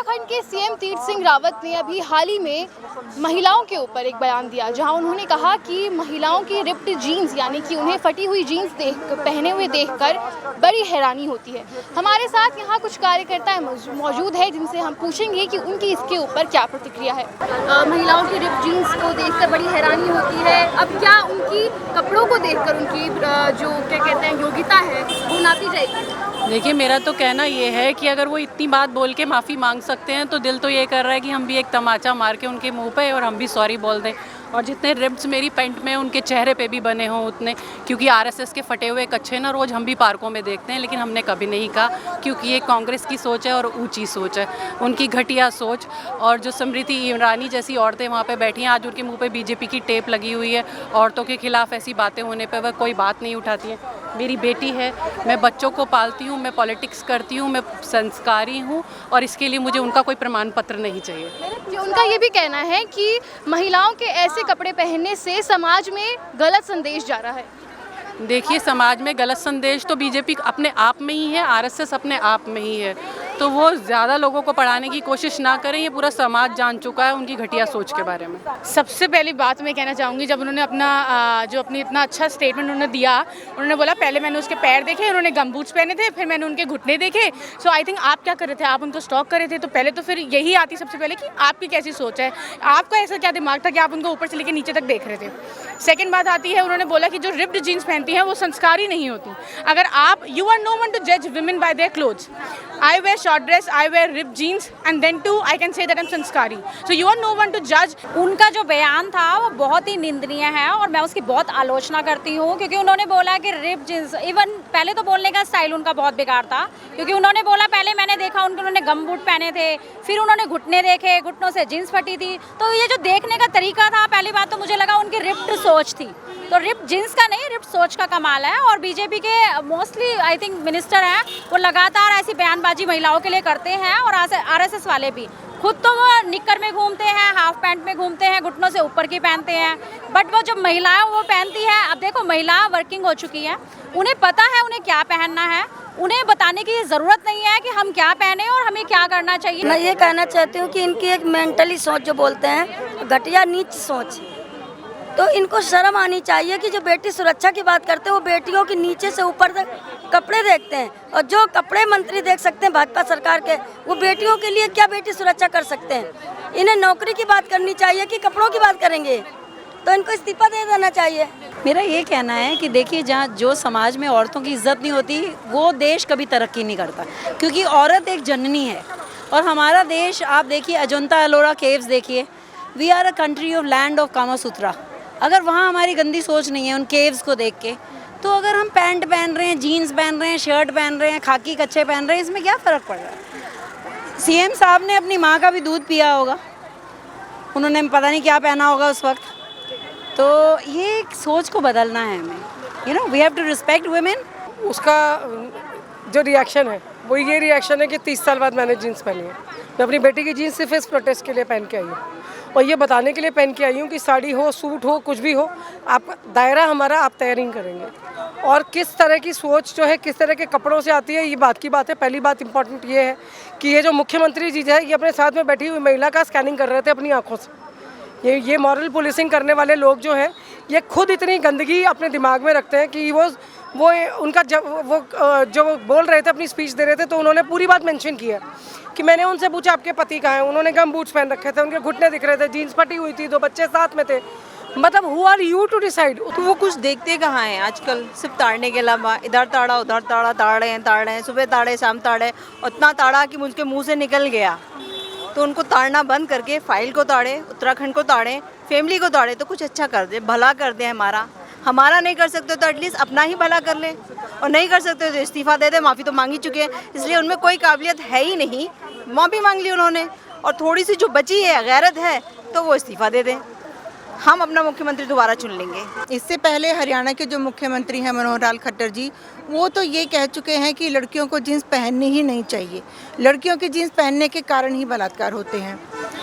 उत्तराखंड के सीएम तीरथ सिंह रावत ने अभी हाल ही में महिलाओं के ऊपर एक बयान दिया, जहां उन्होंने कहा कि महिलाओं की रिप्ड जीन्स यानी कि उन्हें फटी हुई जीन्स पहने हुए देखकर बड़ी हैरानी होती है। हमारे साथ यहां कुछ कार्यकर्ता मौजूद है जिनसे हम पूछेंगे कि उनकी इसके ऊपर क्या प्रतिक्रिया है। महिलाओं की रिप्ड जीन्स को देखकर बड़ी हैरानी होती है, अब क्या उनकी कपड़ों को देखकर उनकी जो क्या कहते हैं योग्यता है वो नापी जाएगी? देखिए, मेरा तो कहना ये है कि अगर वो इतनी बात बोल के माफ़ी मांग सकते हैं तो दिल तो ये कर रहा है कि हम भी एक तमाचा मार के उनके मुंह पे और हम भी सॉरी बोल दें। और जितने रिब्स मेरी पैंट में उनके चेहरे पे भी बने हों उतने, क्योंकि आरएसएस के फटे हुए कच्छे ना रोज़ हम भी पार्कों में देखते हैं, लेकिन हमने कभी नहीं कहा, क्योंकि ये कांग्रेस की सोच है और ऊंची सोच है, उनकी घटिया सोच। और जो स्मृति ईरानी जैसी औरतें वहाँ पे बैठी हैं, आज उनके मुँह पे बीजेपी की टेप लगी हुई है। औरतों के खिलाफ़ ऐसी बातें होने पर वह कोई बात नहीं उठाती हैं। मेरी बेटी है, मैं बच्चों को पालती हूँ, मैं पॉलिटिक्स करती हूँ, मैं संस्कारी हूँ और इसके लिए मुझे उनका कोई प्रमाण पत्र नहीं चाहिए। उनका ये भी कहना है कि महिलाओं के ऐसे कपड़े पहनने से समाज में गलत संदेश जा रहा है। देखिए, समाज में गलत संदेश तो बीजेपी अपने आप में ही है, आरएसएस अपने आप में ही है, तो वो ज़्यादा लोगों को पढ़ाने की कोशिश ना करें। ये पूरा समाज जान चुका है उनकी घटिया सोच के बारे में। सबसे पहली बात मैं कहना चाहूँगी, जब उन्होंने अपनी इतना अच्छा स्टेटमेंट उन्होंने दिया, उन्होंने बोला पहले मैंने उसके पैर देखे, उन्होंने गम बूट्स पहने थे, फिर मैंने उनके घुटने देखे। सो आई थिंक आप क्या कर रहे थे, आप उनको स्टॉक कर रहे थे। तो पहले तो फिर यही आती सबसे पहले कि आपकी कैसी सोच है, आपका ऐसा क्या दिमाग था कि आप उनको ऊपर से लेकर नीचे तक देख रहे थे। सेकेंड बात आती है, उन्होंने बोला कि जो रिप्ड जीन्स पहनती हैं वो संस्कारी नहीं होती। अगर आप you are no one to जज women by their clothes. I wear short dress, I wear ripped jeans and then too I can say that I am संस्कारी। So you are no one to जज। उनका जो बयान था वो बहुत ही निंदनीय है और मैं उसकी बहुत आलोचना करती हूँ, क्योंकि उन्होंने बोला कि रिप्ड जीन्स, इवन पहले तो बोलने का स्टाइल उनका बहुत बेकार था, क्योंकि उन्होंने बोला पहले मैंने देखा उन्होंने गम बूट पहने थे, फिर उन्होंने घुटने देखे, घुटनों से जीन्स फटी थी। तो ये जो देखने का तरीका था, पहली बात तो मुझे लगा उनकी रिप्ड सोच थी। तो रिप्ड जीन्स का नहीं, रिप्ड सोच का कमाल है। और बीजेपी के मोस्टली आई थिंक मिनिस्टर हैं, वो लगातार ऐसी बयानबाजी महिलाओं के लिए करते हैं, और आरएसएस वाले भी खुद तो वो निक्कर में घूमते हैं, हाफ पैंट में घूमते हैं, घुटनों से ऊपर की पहनते हैं, बट वो जो महिलाएं वो पहनती है। अब देखो, महिला वर्किंग हो चुकी है, उन्हें पता है उन्हें क्या पहनना है, उन्हें बताने की ज़रूरत नहीं है कि हम क्या पहने और हमें क्या करना चाहिए। मैं ये कहना चाहती हूँ कि इनकी एक मेंटली सोच जो बोलते हैं, घटिया नीच सोच, तो इनको शर्म आनी चाहिए कि जो बेटी सुरक्षा की बात करते हैं वो बेटियों की नीचे से ऊपर तक कपड़े देखते हैं, और जो कपड़े मंत्री देख सकते हैं भाजपा सरकार के, वो बेटियों के लिए क्या बेटी सुरक्षा कर सकते हैं। इन्हें नौकरी की बात करनी चाहिए कि कपड़ों की बात करेंगे, तो इनको इस्तीफा दे देना चाहिए। मेरा ये कहना है कि देखिए, जहाँ जो समाज में औरतों की इज्जत नहीं होती वो देश कभी तरक्की नहीं करता, क्योंकि औरत एक जननी है। और हमारा देश आप देखिए, अजंता एलोरा केव्स देखिए, we are a country of land of Kama Sutra. अगर वहाँ हमारी गंदी सोच नहीं है उन केव्स को देख के, तो अगर हम पैंट पहन रहे हैं, जीन्स पहन रहे हैं, शर्ट पहन रहे हैं, खाकी कच्छे पहन रहे हैं, इसमें क्या फ़र्क पड़ रहा है। सीएम साहब ने अपनी माँ का भी दूध पिया होगा, उन्होंने पता नहीं क्या पहना होगा उस वक्त। तो ये सोच को बदलना है हमें, you know, we have to respect women. उसका जो रिएक्शन है वो ये रिएक्शन है कि 30 साल बाद मैंने जीन्स पहनी है। मैं अपनी बेटी की जीन्स सिर्फ इस प्रोटेस्ट के लिए पहन के आई हूँ, और ये बताने के लिए पहन के आई हूँ कि साड़ी हो, सूट हो, कुछ भी हो, आप दायरा हमारा आप तय नहीं करेंगे। और किस तरह की सोच जो है, किस तरह के कपड़ों से आती है, ये बात की बात है। पहली बात इंपॉर्टेंट ये है कि ये जो मुख्यमंत्री जी है, ये अपने साथ में बैठी हुई महिला का स्कैनिंग कर रहे थे अपनी आँखों से। ये मॉरल पुलिसिंग करने वाले लोग जो हैं, ये खुद इतनी गंदगी अपने दिमाग में रखते हैं कि वो उनका जब वो जो बोल रहे थे, अपनी स्पीच दे रहे थे, तो उन्होंने पूरी बात मेंशन की है कि मैंने उनसे पूछा आपके पति कहाँ हैं, उन्होंने गम बूट्स पहन रखे थे, उनके घुटने दिख रहे थे, जीन्स फटी हुई थी, 2 बच्चे साथ में थे। मतलब who are you to decide. तो वो कुछ देखते कहाँ हैं आजकल, सिर्फ ताड़ने के अलावा इधर ताड़ा उधर ताड़ा, ताड़ रहे हैं, सुबह ताड़े शाम ताड़े, उतना ताड़ा कि मुझके मुँह से निकल गया। तो उनको ताड़ना बंद करके फाइल को ताड़े, उत्तराखंड को ताड़े, फैमिली को ताड़े, तो कुछ अच्छा कर दे, भला कर दे। हमारा नहीं कर सकते तो एटलीस्ट अपना ही भला कर ले, और नहीं कर सकते तो इस्तीफ़ा दे दे। माफ़ी तो मांगी चुके हैं, इसलिए उनमें कोई काबिलियत है ही नहीं। माफ़ी मांग ली उन्होंने, और थोड़ी सी जो बची है गैरत है तो वो इस्तीफ़ा दे दें। हम अपना मुख्यमंत्री दोबारा चुन लेंगे। इससे पहले हरियाणा के जो मुख्यमंत्री हैं मनोहर लाल खट्टर जी, वो तो ये कह चुके हैं कि लड़कियों को जीन्स पहननी ही नहीं चाहिए, लड़कियों की जीन्स पहनने के कारण ही बलात्कार होते हैं।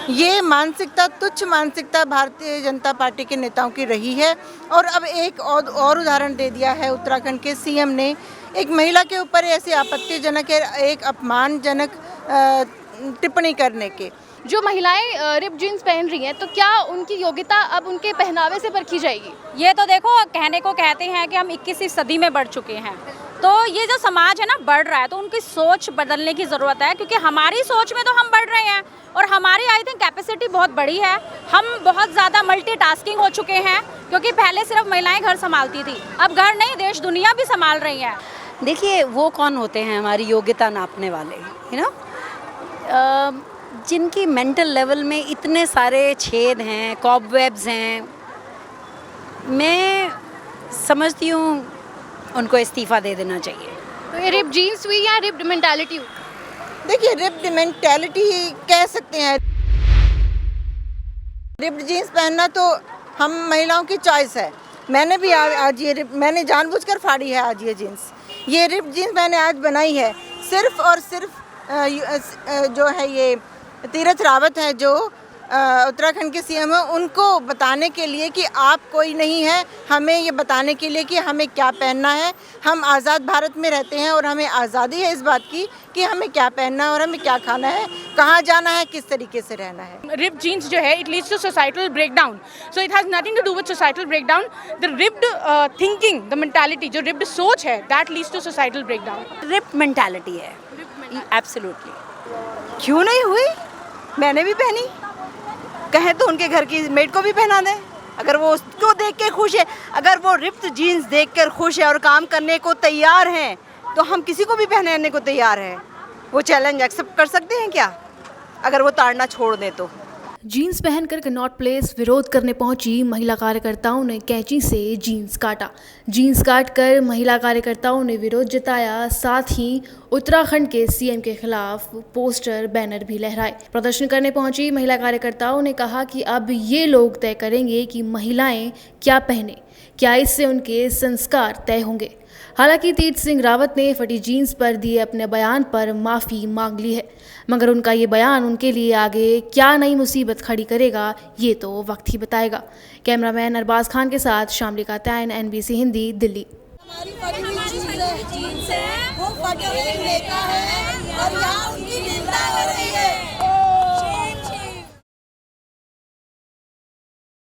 ये मानसिकता, तुच्छ मानसिकता भारतीय जनता पार्टी के नेताओं की रही है। और अब एक और उदाहरण दे दिया है उत्तराखंड के सीएम ने, एक महिला के ऊपर ऐसे आपत्तिजनक, एक अपमानजनक टिप्पणी करने के। जो महिलाएं रिप जीन्स पहन रही हैं तो क्या उनकी योग्यता अब उनके पहनावे से परखी जाएगी? ये तो देखो, कहने को कहते हैं कि हम 21वीं सदी में बढ़ चुके हैं, तो ये जो समाज है ना बढ़ रहा है, तो उनकी सोच बदलने की ज़रूरत है, क्योंकि हमारी सोच में तो हम बढ़ रहे हैं और हमारी आई थिंक कैपेसिटी बहुत बड़ी है। हम बहुत ज़्यादा मल्टीटास्किंग हो चुके हैं, क्योंकि पहले सिर्फ महिलाएं घर संभालती थी, अब घर नहीं देश दुनिया भी संभाल रही हैं। देखिए वो कौन होते हैं हमारी योग्यता नापने वाले, यू नो, जिनकी मेंटल लेवल में इतने सारे छेद हैं, कॉबवेब्स हैं, मैं समझती हूँ उनको इस्तीफ़ा दे देना चाहिए। तो ये रिप जीन्स हुई या रिप्ड मेंटालिटी हुई? देखिए रिप्ड मेंटालिटी कह सकते हैं। रिप्ड जीन्स पहनना तो हम महिलाओं की चॉइस है। मैंने भी आज ये मैंने जानबूझकर फाड़ी है आज ये जीन्स। ये रिप्ड जीन्स मैंने आज बनाई है सिर्फ और सिर्फ जो है ये तीरथ रावत है जो उत्तराखंड के सीएम है, उनको बताने के लिए कि आप कोई नहीं है, हमें ये बताने के लिए कि हमें क्या पहनना है। हम आज़ाद भारत में रहते हैं और हमें आज़ादी है इस बात की कि हमें क्या पहनना है और हमें क्या खाना है, कहाँ जाना है, किस तरीके से रहना है। रिप जीन्स जो है it leads to societal breakdown, so it has nothing to do with societal breakdown. The ripped thinking, the mentality, जो रिप्ड सोच है, that leads to societal breakdown. Rip mentality है, एब्सोल्युटली। क्यों नहीं हुई? मैंने भी पहनी, कहे तो उनके घर की मेड को भी पहना दें। अगर वो उसको देख के खुश है, अगर वो रिप्ड जीन्स देख कर खुश है और काम करने को तैयार हैं, तो हम किसी को भी पहनाने को तैयार हैं। वो चैलेंज एक्सेप्ट कर सकते हैं क्या, अगर वो ताड़ना छोड़ दें तो? जीन्स पहनकर कनॉट प्लेस विरोध करने पहुंची महिला कार्यकर्ताओं ने कैंची से जीन्स काटा। जीन्स काटकर महिला कार्यकर्ताओं ने विरोध जताया, साथ ही उत्तराखंड के सीएम के खिलाफ पोस्टर बैनर भी लहराए। प्रदर्शन करने पहुंची महिला कार्यकर्ताओं ने कहा कि अब ये लोग तय करेंगे कि महिलाएं क्या पहने, क्या इससे उनके संस्कार तय होंगे। हालांकि तीरथ सिंह रावत ने फटी जीन्स पर दिए अपने बयान पर माफ़ी मांग ली है, मगर उनका ये बयान उनके लिए आगे क्या नई मुसीबत खड़ी करेगा ये तो वक्त ही बताएगा। कैमरामैन अरबाज खान के साथ शामली कात्यायन, NBC हिंदी, दिल्ली। हमारी फटी हुई जीन्स है, वो फटे हुए नेता है और यहाँ उनकी निंदा हो रही है।